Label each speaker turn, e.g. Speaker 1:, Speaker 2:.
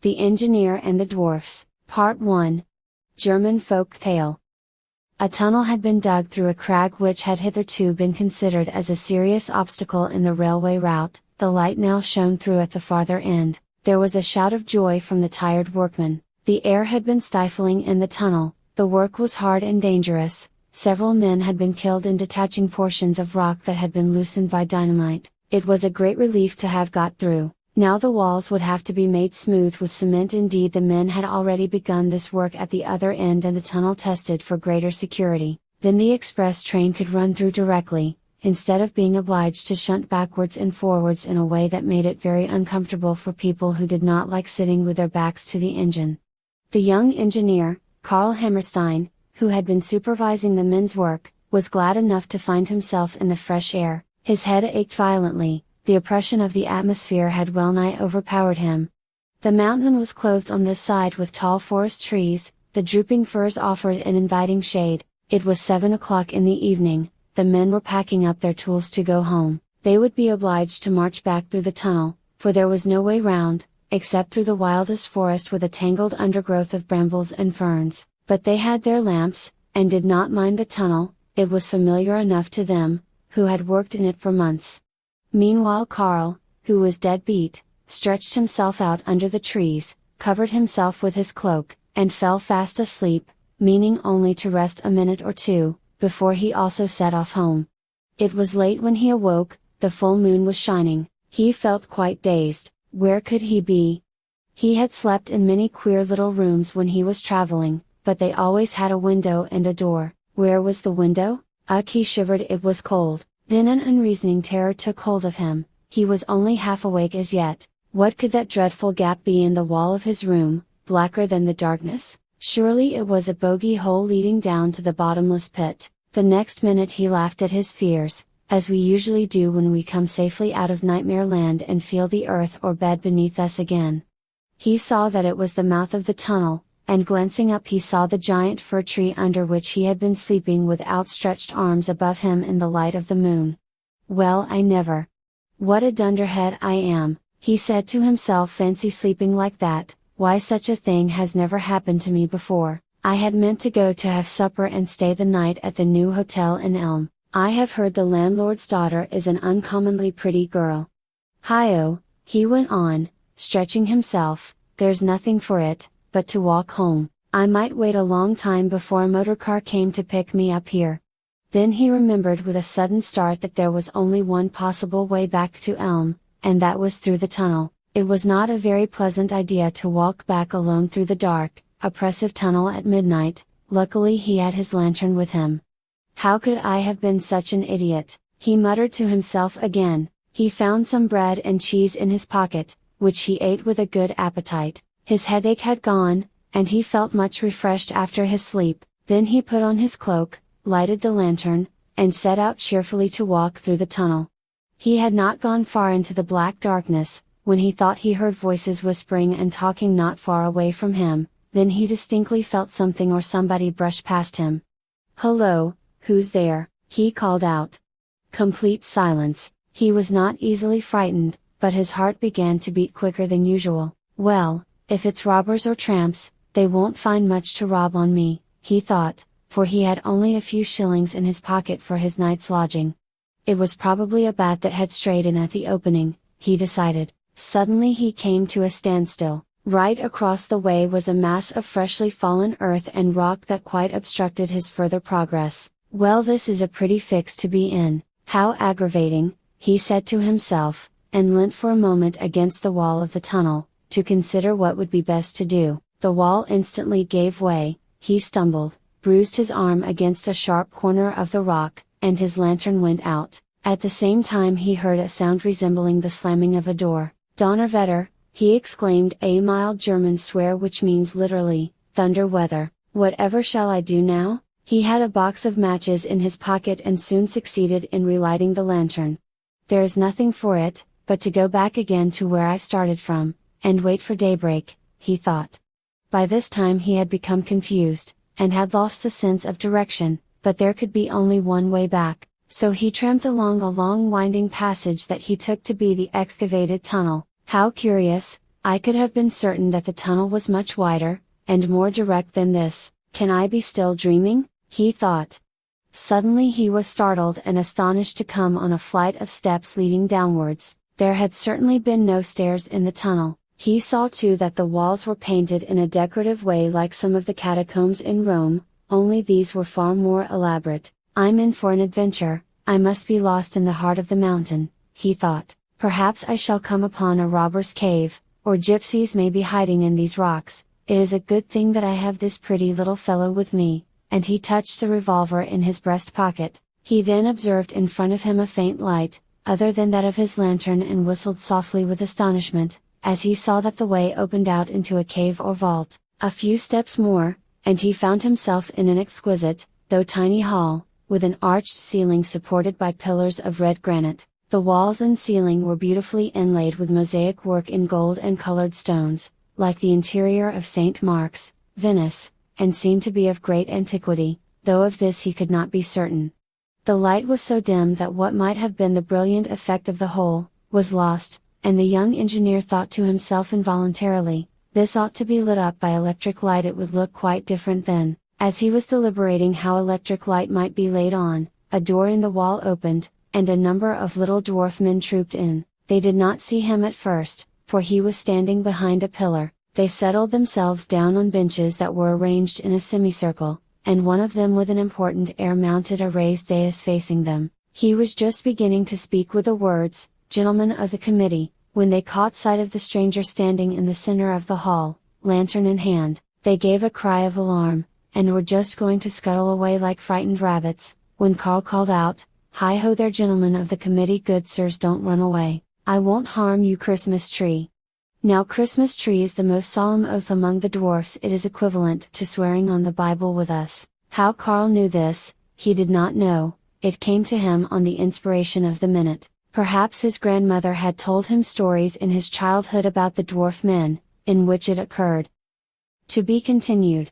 Speaker 1: The Engineer and the Dwarfs, Part 1. German folk tale. A tunnel had been dug through a crag which had hitherto been considered as a serious obstacle in the railway route. The light now shone through at the farther end. There was a shout of joy from the tired workmen. The air had been stifling in the tunnel, the work was hard and dangerous. Several men had been killed in detaching portions of rock that had been loosened by dynamite. It was a great relief to have got through. Now the walls would have to be made smooth with cement. Indeed, the men had already begun this work at the other end and the tunnel tested for greater security. Then the express train could run through directly, instead of being obliged to shunt backwards and forwards in a way that made it very uncomfortable for people who did not like sitting with their backs to the engine. The young engineer, Karl Hammerstein, who had been supervising the men's work, was glad enough to find himself in the fresh air. His head ached violently. The oppression of the atmosphere had well nigh overpowered him. The mountain was clothed on this side with tall forest trees, the drooping firs offered an inviting shade. It was 7 o'clock in the evening, the men were packing up their tools to go home. They would be obliged to march back through the tunnel, for there was no way round, except through the wildest forest with a tangled undergrowth of brambles and ferns. But they had their lamps, and did not mind the tunnel. It was familiar enough to them, who had worked in it for months. Meanwhile Karl, who was dead beat, stretched himself out under the trees, covered himself with his cloak, and fell fast asleep, meaning only to rest a minute or two, before he also set off home. It was late when he awoke. The full moon was shining. He felt quite dazed. Where could he be? He had slept in many queer little rooms when he was traveling, but they always had a window and a door. Where was the window? He shivered. It was cold. Then an unreasoning terror took hold of him. He was only half awake as yet. What could that dreadful gap be in the wall of his room, blacker than the darkness? Surely it was a bogey hole leading down to the bottomless pit. The next minute he laughed at his fears, as we usually do when we come safely out of nightmare land and feel the earth or bed beneath us again. He saw that it was the mouth of the tunnel, and glancing up he saw the giant fir tree under which he had been sleeping with outstretched arms above him in the light of the moon. Well, I never! What a dunderhead I am, he said to himself. Fancy sleeping like that. Why, such a thing has never happened to me before. I had meant to go to have supper and stay the night at the new hotel in Elm. I have heard the landlord's daughter is an uncommonly pretty girl. Hi-oh, he went on, stretching himself, there's nothing for it but to walk home. I might wait a long time before a motor car came to pick me up here. Then he remembered with a sudden start that there was only one possible way back to Elm, and that was through the tunnel. It was not a very pleasant idea to walk back alone through the dark, oppressive tunnel at midnight. Luckily he had his lantern with him. How could I have been such an idiot? He muttered to himself again. He found some bread and cheese in his pocket, which he ate with a good appetite. His headache had gone, and he felt much refreshed after his sleep. Then he put on his cloak, lighted the lantern, and set out cheerfully to walk through the tunnel. He had not gone far into the black darkness, when he thought he heard voices whispering and talking not far away from him. Then he distinctly felt something or somebody brush past him. "Hello, who's there?" he called out. Complete silence. He was not easily frightened, but his heart began to beat quicker than usual. Well, if it's robbers or tramps, they won't find much to rob on me, he thought, for he had only a few shillings in his pocket for his night's lodging. It was probably a bat that had strayed in at the opening, he decided. Suddenly he came to a standstill. Right across the way was a mass of freshly fallen earth and rock that quite obstructed his further progress. Well, this is a pretty fix to be in. How aggravating, he said to himself, and leant for a moment against the wall of the tunnel, to consider what would be best to do. The wall instantly gave way. He stumbled, bruised his arm against a sharp corner of the rock, and his lantern went out. At the same time he heard a sound resembling the slamming of a door. Donnerwetter, he exclaimed, a mild German swear which means literally, thunder weather. Whatever shall I do now? He had a box of matches in his pocket and soon succeeded in relighting the lantern. There is nothing for it, but to go back again to where I started from, and wait for daybreak, he thought. By this time he had become confused, and had lost the sense of direction, but there could be only one way back, so he tramped along a long winding passage that he took to be the excavated tunnel. How curious, I could have been certain that the tunnel was much wider, and more direct than this. Can I be still dreaming? He thought. Suddenly he was startled and astonished to come on a flight of steps leading downwards. There had certainly been no stairs in the tunnel. He saw too that the walls were painted in a decorative way like some of the catacombs in Rome, only these were far more elaborate. I'm in for an adventure, I must be lost in the heart of the mountain, he thought. Perhaps I shall come upon a robber's cave, or gypsies may be hiding in these rocks. It is a good thing that I have this pretty little fellow with me, and he touched the revolver in his breast pocket. He then observed in front of him a faint light, other than that of his lantern, and whistled softly with astonishment, as he saw that the way opened out into a cave or vault. A few steps more, and he found himself in an exquisite, though tiny hall, with an arched ceiling supported by pillars of red granite. The walls and ceiling were beautifully inlaid with mosaic work in gold and colored stones, like the interior of St. Mark's, Venice, and seemed to be of great antiquity, though of this he could not be certain. The light was so dim that what might have been the brilliant effect of the whole, was lost, and the young engineer thought to himself involuntarily, this ought to be lit up by electric light, it would look quite different then. As he was deliberating how electric light might be laid on, a door in the wall opened, and a number of little dwarf men trooped in. They did not see him at first, for he was standing behind a pillar. They settled themselves down on benches that were arranged in a semicircle, and one of them with an important air mounted a raised dais facing them. He was just beginning to speak with the words, "Gentlemen of the committee," when they caught sight of the stranger standing in the center of the hall, lantern in hand. They gave a cry of alarm, and were just going to scuttle away like frightened rabbits, when Carl called out, "Hi ho there, gentlemen of the committee, good sirs, don't run away, I won't harm you, Christmas tree." Now Christmas tree is the most solemn oath among the dwarfs. It is equivalent to swearing on the Bible with us. How Carl knew this, he did not know, it came to him on the inspiration of the minute. Perhaps his grandmother had told him stories in his childhood about the dwarf men, in which it occurred. To be continued.